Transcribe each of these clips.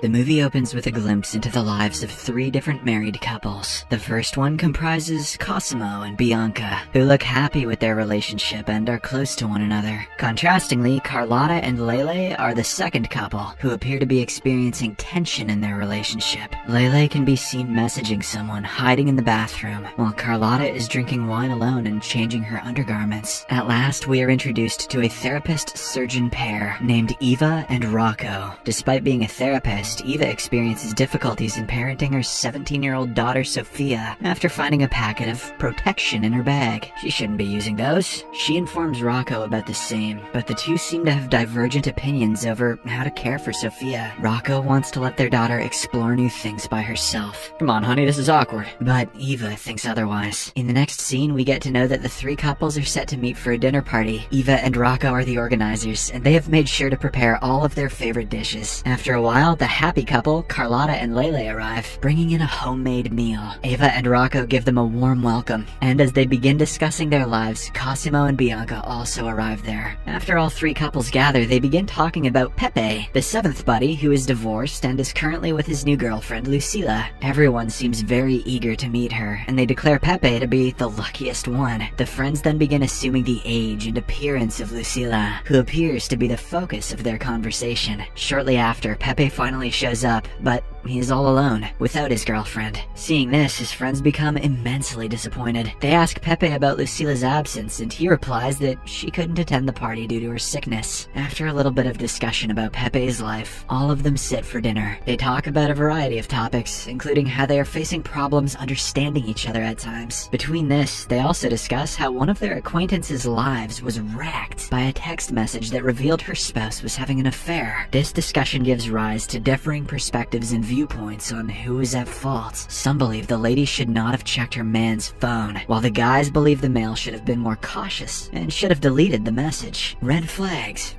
The movie opens with a glimpse into the lives of 3 different married couples. The first one comprises Cosimo and Bianca, who look happy with their relationship and are close to one another. Contrastingly, Carlotta and Lele are the second couple, who appear to be experiencing tension in their relationship. Lele can be seen messaging someone hiding in the bathroom, while Carlotta is drinking wine alone and changing her undergarments. At last, we are introduced to a therapist-surgeon pair named Eva and Rocco. Despite being a therapist, Eva experiences difficulties in parenting her 17-year-old daughter Sophia after finding a packet of protection in her bag. She shouldn't be using those. She informs Rocco about the same, but the two seem to have divergent opinions over how to care for Sophia. Rocco wants to let their daughter explore new things by herself. Come on, honey, this is awkward. But Eva thinks otherwise. In the next scene, we get to know that the 3 couples are set to meet for a dinner party. Eva and Rocco are the organizers, and they have made sure to prepare all of their favorite dishes. After a while, the happy couple, Carlotta and Lele, arrive, bringing in a homemade meal. Eva and Rocco give them a warm welcome, and as they begin discussing their lives, Cosimo and Bianca also arrive there. After all 3 couples gather, they begin talking about Pepe, the 7th buddy who is divorced and is currently with his new girlfriend, Lucila. Everyone seems very eager to meet her, and they declare Pepe to be the luckiest one. The friends then begin assuming the age and appearance of Lucila, who appears to be the focus of their conversation. Shortly after, Pepe finally shows up, but he is all alone, without his girlfriend. Seeing this, his friends become immensely disappointed. They ask Pepe about Lucila's absence, and he replies that she couldn't attend the party due to her sickness. After a little bit of discussion about Pepe's life, all of them sit for dinner. They talk about a variety of topics, including how they are facing problems understanding each other at times. Between this, they also discuss how one of their acquaintances' lives was wrecked by a text message that revealed her spouse was having an affair. This discussion gives rise to differing perspectives and viewpoints on who is at fault. Some believe the lady should not have checked her man's phone, while the guys believe the male should have been more cautious and should have deleted the message. Red flags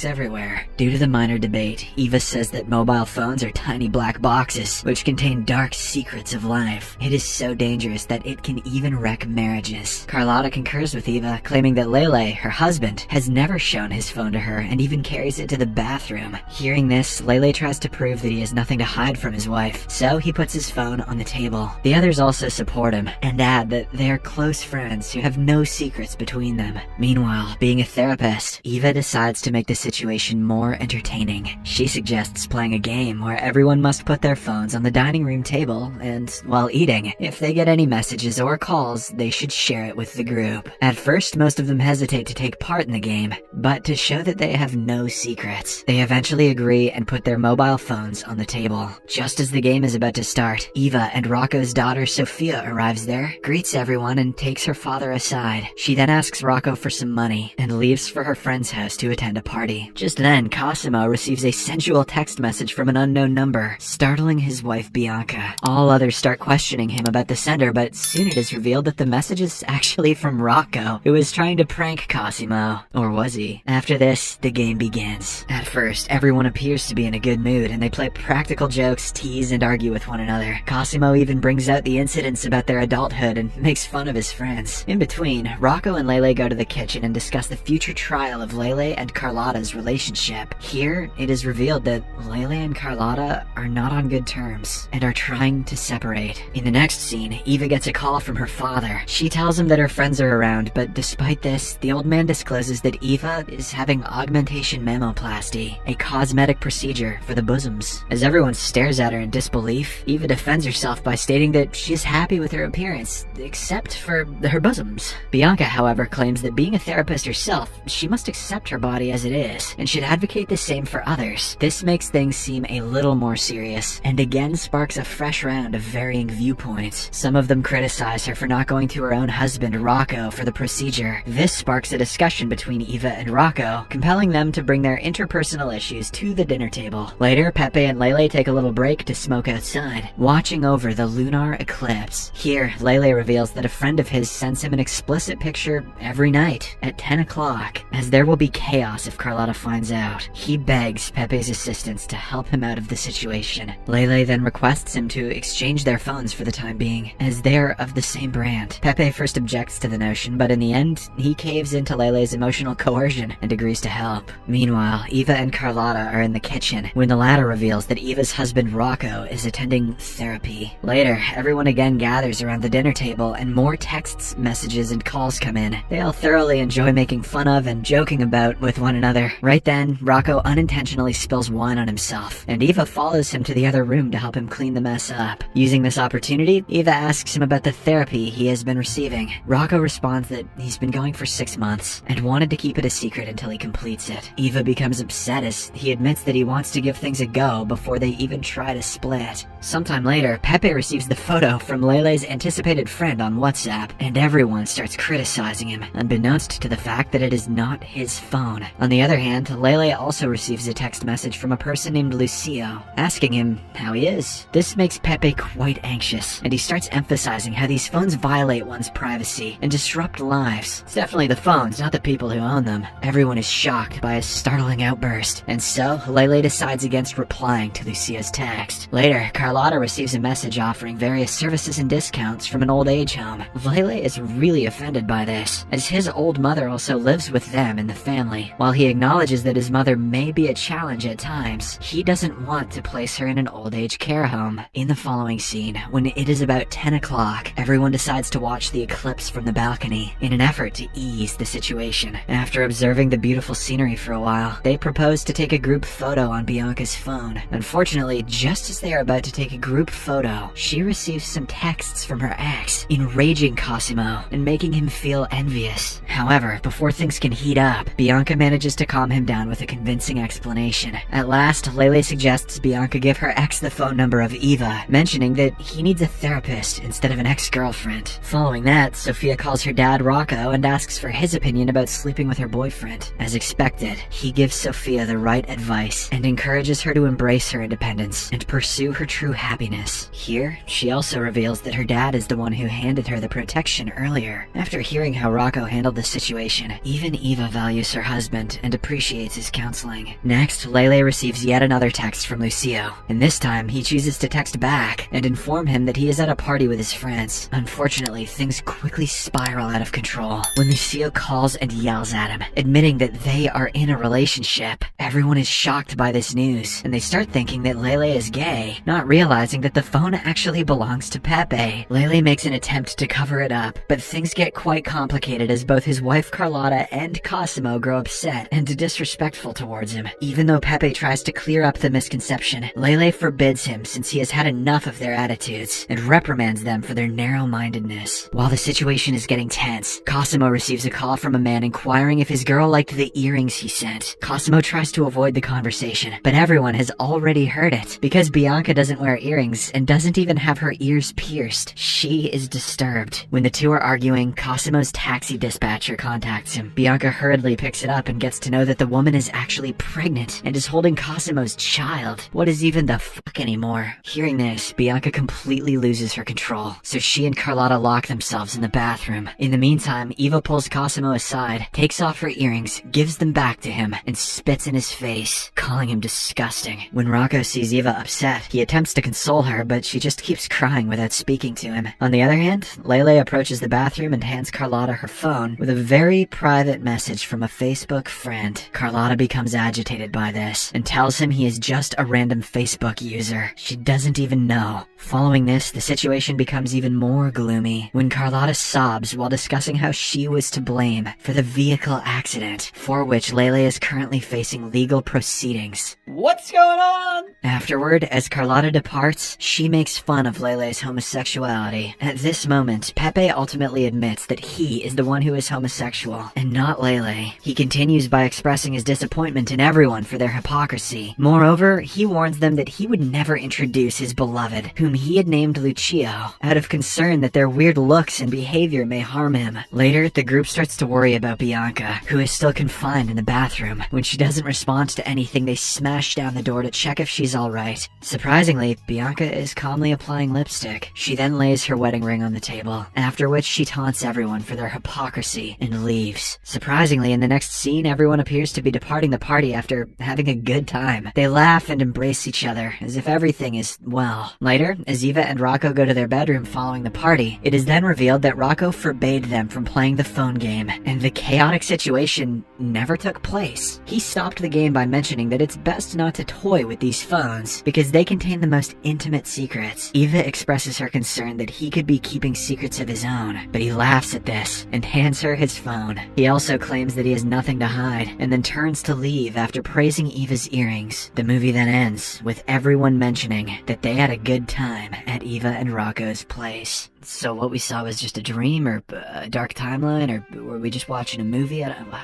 everywhere. Due to the minor debate, Eva says that mobile phones are tiny black boxes which contain dark secrets of life. It is so dangerous that it can even wreck marriages. Carlotta concurs with Eva, claiming that Lele, her husband, has never shown his phone to her and even carries it to the bathroom. Hearing this, Lele tries to prove that he has nothing to hide from his wife, so he puts his phone on the table. The others also support him and add that they are close friends who have no secrets between them. Meanwhile, being a therapist, Eva decides to make the situation more entertaining. She suggests playing a game where everyone must put their phones on the dining room table, and while eating, if they get any messages or calls, they should share it with the group. At first, most of them hesitate to take part in the game, but to show that they have no secrets, they eventually agree and put their mobile phones on the table. Just as the game is about to start, Eva and Rocco's daughter Sophia arrives there, greets everyone, and takes her father aside. She then asks Rocco for some money and leaves for her friend's house to attend a party. Just then, Cosimo receives a sensual text message from an unknown number, startling his wife Bianca. All others start questioning him about the sender, but soon it is revealed that the message is actually from Rocco, who is trying to prank Cosimo. Or was he? After this, the game begins. At first, everyone appears to be in a good mood, and they play practical jokes, tease, and argue with one another. Cosimo even brings out the incidents about their adulthood and makes fun of his friends. In between, Rocco and Lele go to the kitchen and discuss the future trial of Lele and Carlotta's relationship. Here, it is revealed that Lele and Carlotta are not on good terms and are trying to separate. In the next scene, Eva gets a call from her father. She tells him that her friends are around, but despite this, the old man discloses that Eva is having augmentation mammoplasty, a cosmetic procedure for the bosoms. As everyone stares at her in disbelief, Eva defends herself by stating that she is happy with her appearance, except for her bosoms. Bianca, however, claims that being a therapist herself, she must accept her body as it is, and should advocate the same for others. This makes things seem a little more serious, and again sparks a fresh round of varying viewpoints. Some of them criticize her for not going to her own husband, Rocco, for the procedure. This sparks a discussion between Eva and Rocco, compelling them to bring their interpersonal issues to the dinner table. Later, Pepe and Lele take a little little break to smoke outside, watching over the lunar eclipse. Here, Lele reveals that a friend of his sends him an explicit picture every night at 10 o'clock, as there will be chaos if Carlotta finds out. He begs Pepe's assistance to help him out of the situation. Lele then requests him to exchange their phones for the time being, as they're of the same brand. Pepe first objects to the notion, but in the end, he caves into Lele's emotional coercion and agrees to help. Meanwhile, Eva and Carlotta are in the kitchen when the latter reveals that Eva's husband Rocco is attending therapy. Later, everyone again gathers around the dinner table and more texts, messages, and calls come in. They all thoroughly enjoy making fun of and joking about with one another. Right then, Rocco unintentionally spills wine on himself, and Eva follows him to the other room to help him clean the mess up. Using this opportunity, Eva asks him about the therapy he has been receiving. Rocco responds that he's been going for 6 months and wanted to keep it a secret until he completes it. Eva becomes upset as he admits that he wants to give things a go before they even try to split. Sometime later, Pepe receives the photo from Lele's anticipated friend on WhatsApp, and everyone starts criticizing him, unbeknownst to the fact that it is not his phone. On the other hand, Lele also receives a text message from a person named Lucio, asking him how he is. This makes Pepe quite anxious, and he starts emphasizing how these phones violate one's privacy and disrupt lives. It's definitely the phones, not the people who own them. Everyone is shocked by his startling outburst, and so Lele decides against replying to Lucio's text. Later, Carlotta receives a message offering various services and discounts from an old age home. Lele is really offended by this, as his old mother also lives with them in the family. While he acknowledges that his mother may be a challenge at times, he doesn't want to place her in an old age care home. In the following scene, when it is about 10 o'clock, everyone decides to watch the eclipse from the balcony in an effort to ease the situation. After observing the beautiful scenery for a while, they propose to take a group photo on Bianca's phone. Unfortunately, just as they are about to take a group photo, she receives some texts from her ex, enraging Cosimo and making him feel envious. However, before things can heat up, Bianca manages to calm him down with a convincing explanation. At last, Lele suggests Bianca give her ex the phone number of Eva, mentioning that he needs a therapist instead of an ex-girlfriend. Following that, Sophia calls her dad Rocco and asks for his opinion about sleeping with her boyfriend. As expected, he gives Sophia the right advice and encourages her to embrace her independence and pursue her true happiness. Here, she also reveals that her dad is the one who handed her the protection earlier. After hearing how Rocco handled the situation, even Eva values her husband and appreciates his counseling. Next, Lele receives yet another text from Lucio, and this time he chooses to text back and inform him that he is at a party with his friends. Unfortunately, things quickly spiral out of control when Lucio calls and yells at him, admitting that they are in a relationship. Everyone is shocked by this news, and they start thinking that Lele is gay, not realizing that the phone actually belongs to Pepe. Lele makes an attempt to cover it up, but things get quite complicated as both his wife Carlotta and Cosimo grow upset and disrespectful towards him. Even though Pepe tries to clear up the misconception, Lele forbids him since he has had enough of their attitudes and reprimands them for their narrow-mindedness. While the situation is getting tense, Cosimo receives a call from a man inquiring if his girl liked the earrings he sent. Cosimo tries to avoid the conversation, but everyone has already heard it. Because Bianca doesn't wear earrings and doesn't even have her ears pierced, she is disturbed. When the two are arguing, Cosimo's taxi dispatcher contacts him. Bianca hurriedly picks it up and gets to know that the woman is actually pregnant and is holding Cosimo's child. What is even the fuck anymore? Hearing this, Bianca completely loses her control, so she and Carlotta lock themselves in the bathroom. In the meantime, Eva pulls Cosimo aside, takes off her earrings, gives them back to him, and spits in his face, calling him disgusting. When Rocco sees Eva upset, he attempts to console her, but she just keeps crying without speaking to him. On the other hand, Lele approaches the bathroom and hands Carlotta her phone with a very private message from a Facebook friend. Carlotta becomes agitated by this and tells him he is just a random Facebook user she doesn't even know. Following this, the situation becomes even more gloomy when Carlotta sobs while discussing how she was to blame for the vehicle accident, for which Lele is currently facing legal proceedings. What's going on? Afterward, as Carlotta departs, she makes fun of Lele's homosexuality. At this moment, Pepe ultimately admits that he is the one who is homosexual, and not Lele. He continues by expressing his disappointment in everyone for their hypocrisy. Moreover, he warns them that he would never introduce his beloved, whom he had named Lucio, out of concern that their weird looks and behavior may harm him. Later, the group starts to worry about Bianca, who is still confined in the bathroom. When she doesn't respond to anything, they smash down the door to check if she's alright. right. Surprisingly, Bianca is calmly applying lipstick. She then lays her wedding ring on the table, after which she taunts everyone for their hypocrisy and leaves. Surprisingly, in the next scene, everyone appears to be departing the party after having a good time. They laugh and embrace each other, as if everything is well. Later, as Eva and Rocco go to their bedroom following the party, it is then revealed that Rocco forbade them from playing the phone game, and the chaotic situation never took place. He stopped the game by mentioning that it's best not to toy with these phones because they contain the most intimate secrets. Eva expresses her concern that he could be keeping secrets of his own, but he laughs at this and hands her his phone. He also claims that he has nothing to hide and then turns to leave after praising Eva's earrings. The movie then ends with everyone mentioning that they had a good time at Eva and Rocco's place. So what we saw was just a dream, or a dark timeline, or were we just watching a movie? I don't know.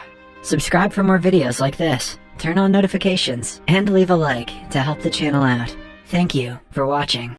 Subscribe for more videos like this, turn on notifications, and leave a like to help the channel out. Thank you for watching.